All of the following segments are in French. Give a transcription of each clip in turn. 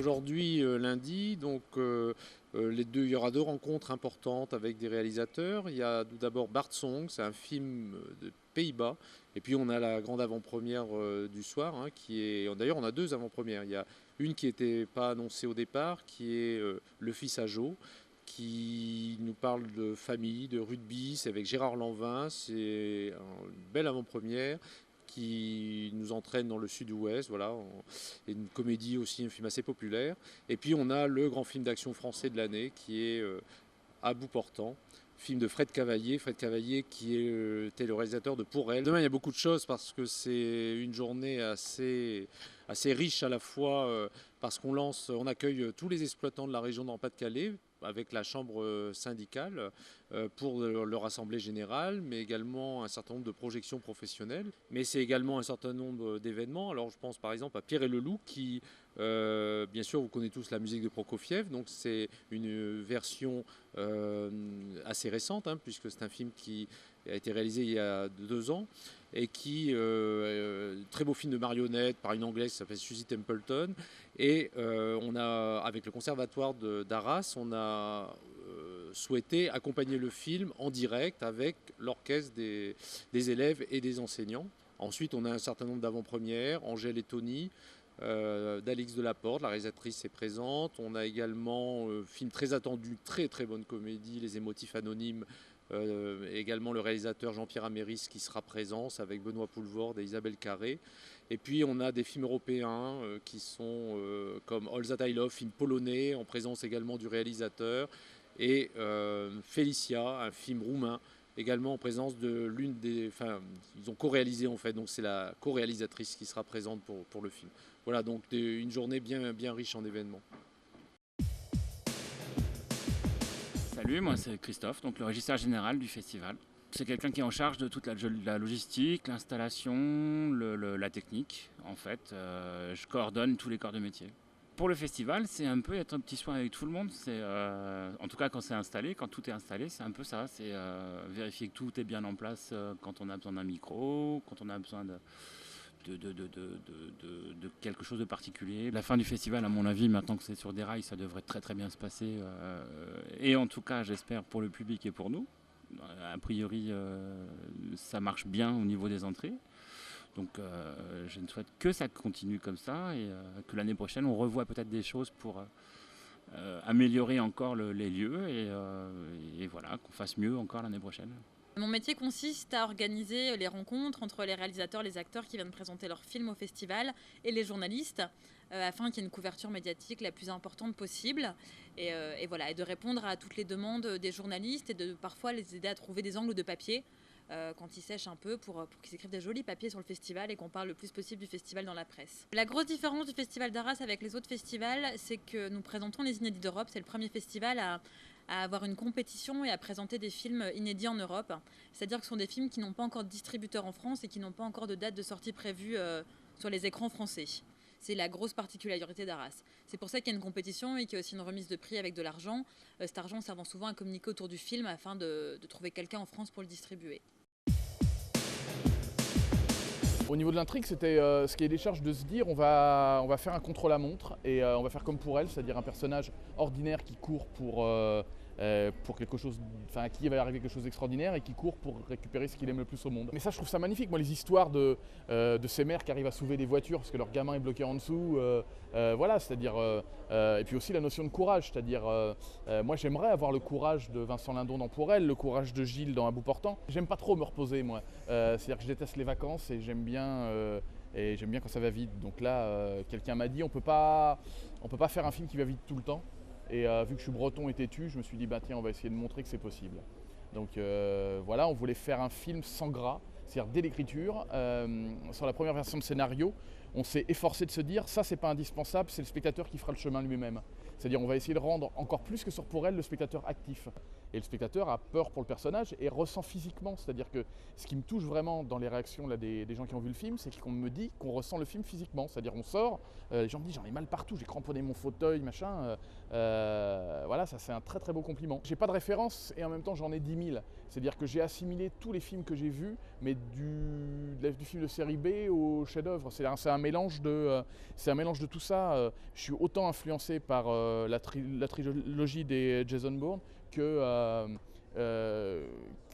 aujourd'hui, lundi, donc il y aura deux rencontres importantes avec des réalisateurs. Il y a tout d'abord Bart Song, c'est un film de Pays-Bas. Et puis on a la grande avant-première du soir, hein, qui est. D'ailleurs, on a deux avant-premières. Il y a une qui n'était pas annoncée au départ, qui est Le Fils à Joe, qui nous parle de famille, de rugby. C'est avec Gérard Lanvin. C'est une belle avant-première qui nous entraîne dans le sud-ouest, voilà, et une comédie aussi, un film assez populaire. Et puis on a le grand film d'action français de l'année qui est À bout portant, film de Fred Cavaillé. Fred Cavaillé qui était le réalisateur de Pour elle. Demain il y a beaucoup de choses parce que c'est une journée assez riche à la fois parce on accueille tous les exploitants de la région Nord-Pas-de-Calais avec la chambre syndicale pour leur assemblée générale, mais également un certain nombre de projections professionnelles. Mais c'est également un certain nombre d'événements. Alors je pense par exemple à Pierre et le Loup qui, bien sûr, vous connaissez tous la musique de Prokofiev, donc c'est une version assez récente, hein, puisque c'est un film qui a été réalisé il y a 2 ans et très beau film de marionnette par une Anglaise qui s'appelle Suzy Templeton. Et on a, avec le conservatoire d'Arras, on a souhaité accompagner le film en direct avec l'orchestre des élèves et des enseignants. Ensuite, on a un certain nombre d'avant-premières, Angèle et Tony, d'Alix Delaporte, la réalisatrice est présente. On a également film très attendu, très très bonne comédie, Les Émotifs Anonymes, également le réalisateur Jean-Pierre Améris qui sera présent avec Benoît Poulvorde et Isabelle Carré. Et puis on a des films européens qui sont comme All That I Love, film polonais, en présence également du réalisateur, et Felicia, un film roumain, également en présence de l'une des... Enfin, ils ont co-réalisé en fait, donc c'est la co-réalisatrice qui sera présente pour le film. Voilà, donc une journée bien riche en événements. Salut, moi c'est Christophe, donc le régisseur général du festival. C'est quelqu'un qui est en charge de toute la logistique, l'installation, la technique. En fait, je coordonne tous les corps de métier. Pour le festival, c'est un peu être un petit soin avec tout le monde. En tout cas, quand c'est installé, quand tout est installé, c'est un peu ça. C'est vérifier que tout est bien en place quand on a besoin d'un micro, quand on a besoin de quelque chose de particulier. La fin du festival, à mon avis, maintenant que c'est sur des rails, ça devrait très très bien se passer. Et en tout cas, j'espère pour le public et pour nous. A priori, ça marche bien au niveau des entrées. Donc je ne souhaite que ça continue comme ça et que l'année prochaine, on revoie peut-être des choses pour améliorer encore les lieux et voilà, qu'on fasse mieux encore l'année prochaine. Mon métier consiste à organiser les rencontres entre les réalisateurs, les acteurs qui viennent présenter leurs films au festival et les journalistes afin qu'il y ait une couverture médiatique la plus importante possible et voilà, et de répondre à toutes les demandes des journalistes et de parfois les aider à trouver des angles de papier quand ils sèchent un peu pour qu'ils écrivent des jolis papiers sur le festival et qu'on parle le plus possible du festival dans la presse. La grosse différence du festival d'Arras avec les autres festivals, c'est que nous présentons les Inédits d'Europe. C'est le premier festival à avoir une compétition et à présenter des films inédits en Europe. C'est-à-dire que ce sont des films qui n'ont pas encore de distributeur en France et qui n'ont pas encore de date de sortie prévue sur les écrans français. C'est la grosse particularité d'Arras. C'est pour ça qu'il y a une compétition et qu'il y a aussi une remise de prix avec de l'argent. Cet argent servant souvent à communiquer autour du film afin de trouver quelqu'un en France pour le distribuer. Au niveau de l'intrigue, c'était ce qui est des charges de se dire on va faire un contre-la-montre et on va faire comme Pour elle, c'est-à-dire un personnage ordinaire qui court pour quelque chose, enfin à qui il va arriver quelque chose d'extraordinaire et qui court pour récupérer ce qu'il aime le plus au monde. Mais ça, je trouve ça magnifique. Moi, les histoires de ces mères qui arrivent à sauver des voitures parce que leur gamin est bloqué en dessous, voilà, c'est-à-dire et puis aussi la notion de courage, c'est-à-dire moi j'aimerais avoir le courage de Vincent Lindon dans Pour elle, le courage de Gilles dans À bout portant. J'aime pas trop me reposer moi, c'est-à-dire que je déteste les vacances et j'aime bien quand ça va vite. Donc là, quelqu'un m'a dit on peut pas faire un film qui va vite tout le temps. Et vu que je suis breton et têtu, je me suis dit bah tiens, on va essayer de montrer que c'est possible. Donc voilà, on voulait faire un film sans gras, c'est-à-dire dès l'écriture. Sur la première version de scénario, on s'est efforcé de se dire ça c'est pas indispensable, c'est le spectateur qui fera le chemin lui-même. C'est-à-dire on va essayer de rendre encore plus que sur Pour elle le spectateur actif. Et le spectateur a peur pour le personnage et ressent physiquement. C'est-à-dire que ce qui me touche vraiment dans les réactions là, des gens qui ont vu le film, c'est qu'on me dit qu'on ressent le film physiquement. C'est-à-dire on sort, les gens me disent j'en ai mal partout, j'ai cramponné mon fauteuil, machin. Voilà, ça c'est un très très beau compliment. J'ai pas de référence et en même temps j'en ai 10 000. C'est-à-dire que j'ai assimilé tous les films que j'ai vus, mais du film de série B au chef-d'œuvre. C'est un mélange de tout ça. Je suis autant influencé par la trilogie des Jason Bourne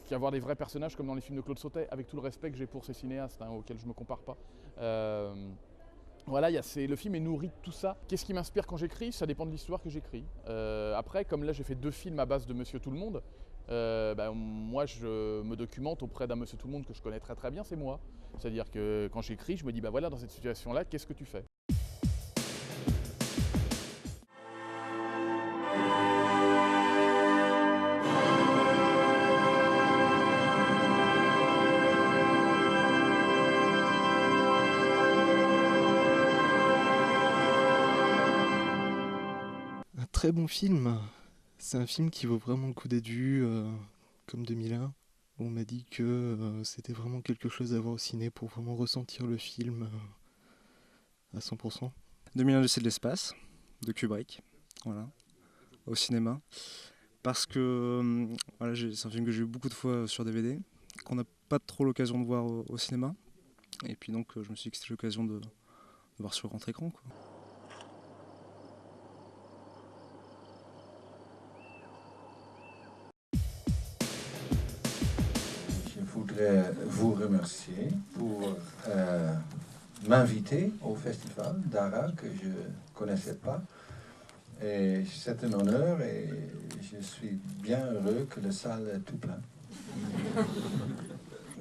qu'avoir des vrais personnages comme dans les films de Claude Sautet, avec tout le respect que j'ai pour ces cinéastes auxquels je ne me compare pas. Voilà, le film est nourri de tout ça. Qu'est-ce qui m'inspire quand j'écris? Ça dépend de l'histoire que j'écris. Après, comme là j'ai fait 2 films à base de Monsieur Tout-le-Monde, moi je me documente auprès d'un Monsieur Tout-le-Monde que je connais très très bien, c'est moi. C'est-à-dire que quand j'écris, je me dis voilà, dans cette situation-là, qu'est-ce que tu fais? Très bon film. C'est un film qui vaut vraiment le coup d'être vu, comme 2001. On m'a dit que c'était vraiment quelque chose à voir au ciné pour vraiment ressentir le film à 100%. 2001 L'Odyssée de l'espace, de Kubrick, voilà, au cinéma. Parce que voilà, c'est un film que j'ai vu beaucoup de fois sur DVD, qu'on n'a pas trop l'occasion de voir au cinéma. Et puis donc je me suis dit que c'était l'occasion de voir sur grand écran, quoi. Je voudrais vous remercier pour m'inviter au festival d'Ara que je ne connaissais pas. Et c'est un honneur et je suis bien heureux que la salle est tout pleine.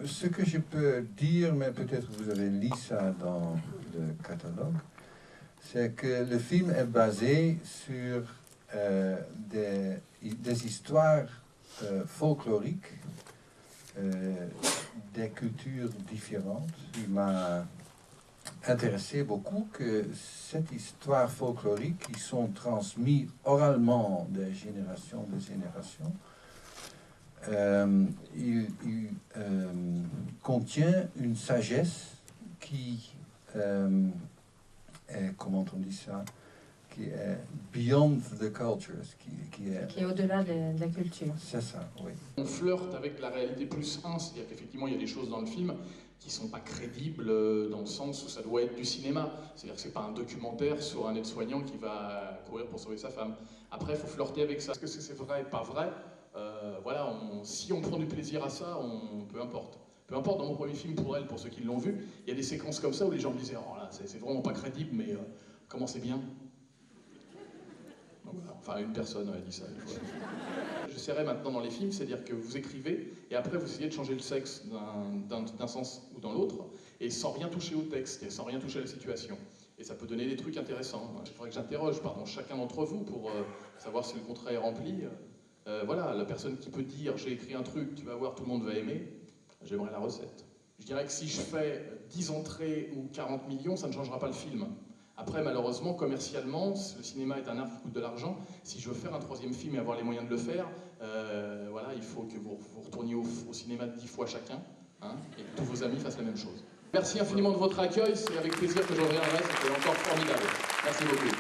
Ce que je peux dire, mais peut-être vous avez lu ça dans le catalogue, c'est que le film est basé sur des histoires folkloriques des cultures différentes. Il m'a intéressé beaucoup que cette histoire folklorique, qui sont transmises oralement de génération en génération, il contient une sagesse qui est, comment on dit ça, qui est beyond the culture, qui est au-delà de la culture. C'est ça, oui. On flirte avec la réalité plus 1, c'est-à-dire qu'effectivement il y a des choses dans le film qui ne sont pas crédibles dans le sens où ça doit être du cinéma. C'est-à-dire que ce n'est pas un documentaire sur un aide-soignant qui va courir pour sauver sa femme. Après, il faut flirter avec ça. Est-ce que c'est vrai ou pas vrai? Voilà, si on prend du plaisir à ça, peu importe. Peu importe, dans mon premier film, pour ceux qui l'ont vu, il y a des séquences comme ça où les gens me disaient « Oh là, c'est vraiment pas crédible, mais comment c'est bien ?» Donc, voilà. Enfin, une personne a dit ça une fois. J'essaierai maintenant dans les films, c'est-à-dire que vous écrivez, et après vous essayez de changer le sexe d'un sens ou dans l'autre, et sans rien toucher au texte, et sans rien toucher à la situation. Et ça peut donner des trucs intéressants. Il faudrait que j'interroge chacun d'entre vous pour savoir si le contrat est rempli. Voilà, la personne qui peut dire « j'ai écrit un truc, tu vas voir, tout le monde va aimer », j'aimerais la recette. Je dirais que si je fais 10 entrées ou 40 millions, ça ne changera pas le film. Après, malheureusement, commercialement, le cinéma est un art qui coûte de l'argent. Si je veux faire un 3e film et avoir les moyens de le faire, voilà, il faut que vous retourniez au cinéma 10 fois chacun, hein, et que tous vos amis fassent la même chose. Merci infiniment de votre accueil, c'est avec plaisir que je reviendrai, c'était encore formidable. Merci beaucoup.